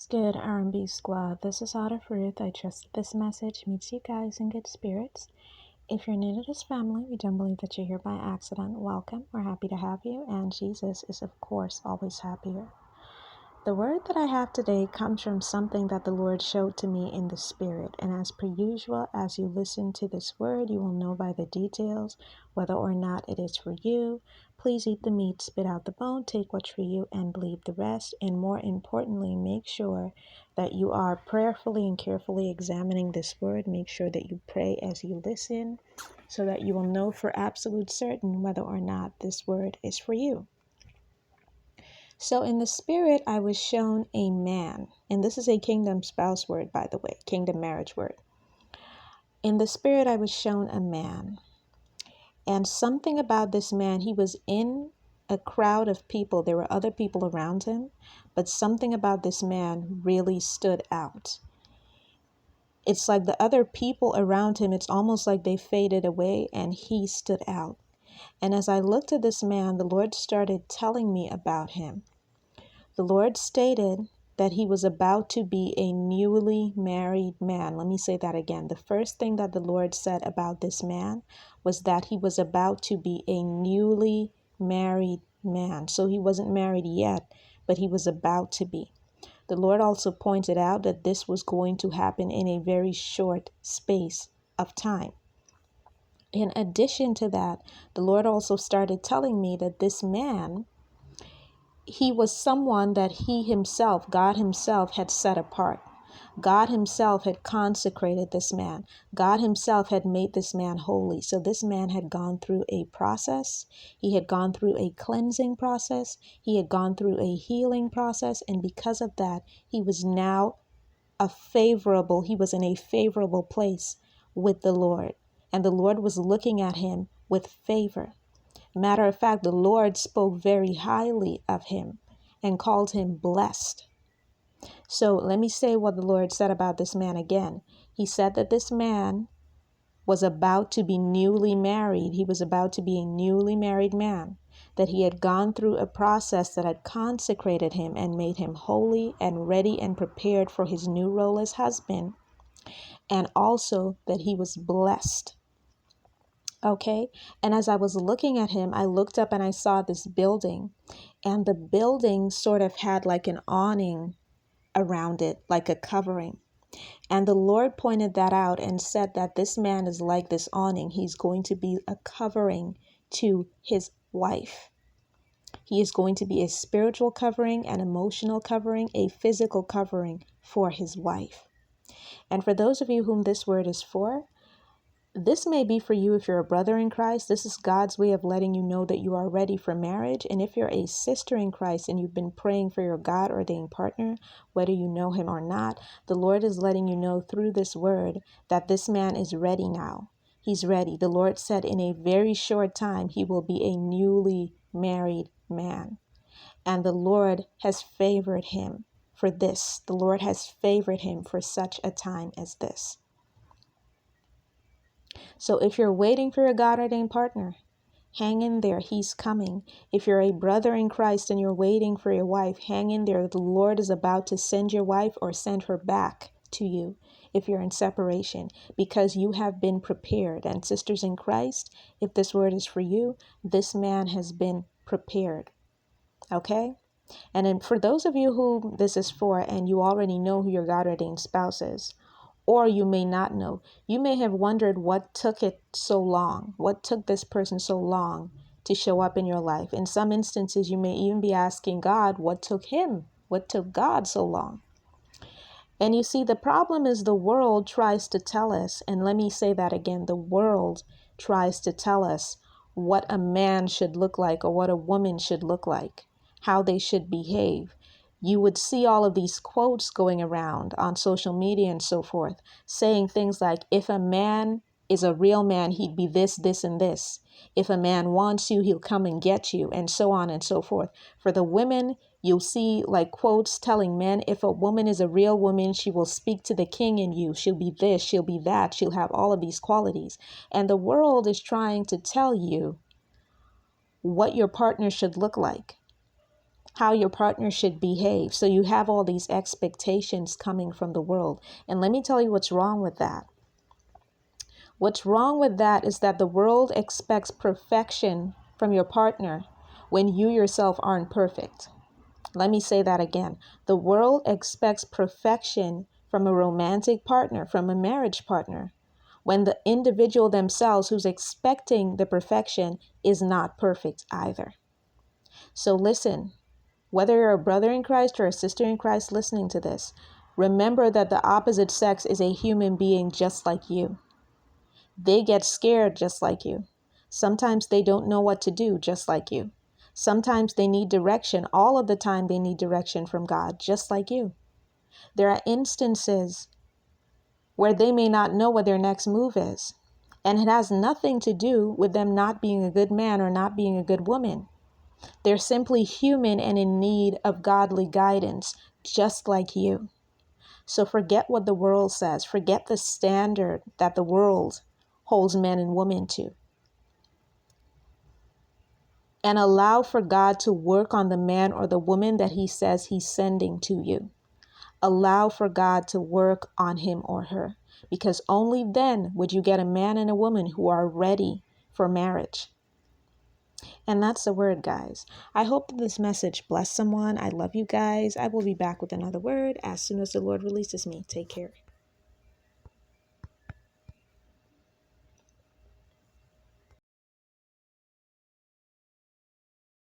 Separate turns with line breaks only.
Good R&B squad? This is Out of Ruth. I trust this message meets you guys in good spirits. If you're new to this family, we don't believe that you're here by accident. Welcome. We're happy to have you, and Jesus is, of course, always happier. The word that I have today comes from something that the Lord showed to me in the spirit. And as per usual, as you listen to this word, you will know by the details whether or not it is for you. Please eat the meat, spit out the bone, take what's for you, and believe the rest. And more importantly, make sure that you are prayerfully and carefully examining this word. Make sure that you pray as you listen so that you will know for absolute certain whether or not this word is for you. So in the spirit, I was shown a man, and this is a kingdom spouse word, by the way, kingdom marriage word. In the spirit, I was shown a man, and something about this man, he was in a crowd of people. There were other people around him, but something about this man really stood out. It's like the other people around him, it's almost like they faded away and he stood out. And as I looked at this man, the Lord started telling me about him. The Lord stated that he was about to be a newly married man. Let me say that again. The first thing that the Lord said about this man was that he was about to be a newly married man. So he wasn't married yet, but he was about to be. The Lord also pointed out that this was going to happen in a very short space of time. In addition to that, the Lord also started telling me that this man, he was someone that he himself, God himself, had set apart. God himself had consecrated this man. God himself had made this man holy. So this man had gone through a process. He had gone through a cleansing process. He had gone through a healing process. And because of that, he was now he was in a favorable place with the Lord. And the Lord was looking at him with favor. Matter of fact, the Lord spoke very highly of him and called him blessed. So let me say what the Lord said about this man again. He said that this man was about to be newly married. He was about to be a newly married man, that he had gone through a process that had consecrated him and made him holy and ready and prepared for his new role as husband, and also that he was blessed. Okay. And as I was looking at him, I looked up and I saw this building, and the building sort of had like an awning around it, like a covering. And the Lord pointed that out and said that this man is like this awning. He's going to be a covering to his wife. He is going to be a spiritual covering, an emotional covering, a physical covering for his wife. And for those of you whom this word is for, this may be for you if you're a brother in Christ. This is God's way of letting you know that you are ready for marriage. And if you're a sister in Christ and you've been praying for your God-ordained partner, whether you know him or not, the Lord is letting you know through this word that this man is ready now. He's ready. The Lord said in a very short time, he will be a newly married man. And the Lord has favored him for this. The Lord has favored him for such a time as this. So if you're waiting for your God-ordained partner, hang in there. He's coming. If you're a brother in Christ and you're waiting for your wife, hang in there. The Lord is about to send your wife or send her back to you if you're in separation, because you have been prepared. And sisters in Christ, if this word is for you, this man has been prepared. Okay? And then for those of you who this is for and you already know who your God-ordained spouse is, or you may not know, you may have wondered what took it so long, what took this person so long to show up in your life. In some instances, you may even be asking God, what took God so long? And you see, the problem is the world tries to tell us, and let me say that again, the world tries to tell us what a man should look like or what a woman should look like, how they should behave. You would see all of these quotes going around on social media and so forth, saying things like, if a man is a real man, he'd be this, this, and this. If a man wants you, he'll come and get you, and so on and so forth. For the women, you'll see like quotes telling men, if a woman is a real woman, she will speak to the king in you. She'll be this, she'll be that. She'll have all of these qualities. And the world is trying to tell you what your partner should look like. how your partner should behave. So you have all these expectations coming from the world. And let me tell you what's wrong with that. What's wrong with that is that the world expects perfection from your partner when you yourself aren't perfect. Let me say that again. The world expects perfection from a romantic partner, from a marriage partner, when the individual themselves who's expecting the perfection is not perfect either. So listen, whether you're a brother in Christ or a sister in Christ listening to this, remember that the opposite sex is a human being just like you. They get scared just like you. Sometimes they don't know what to do just like you. Sometimes they need direction. All of the time they need direction from God just like you. There are instances where they may not know what their next move is. And it has nothing to do with them not being a good man or not being a good woman. They're simply human and in need of godly guidance, just like you. So forget what the world says. Forget the standard that the world holds men and women to. And allow for God to work on the man or the woman that he says he's sending to you. Allow for God to work on him or her, because only then would you get a man and a woman who are ready for marriage. And that's the word, guys. I hope that this message blessed someone. I love you guys. I will be back with another word as soon as the Lord releases me. Take care.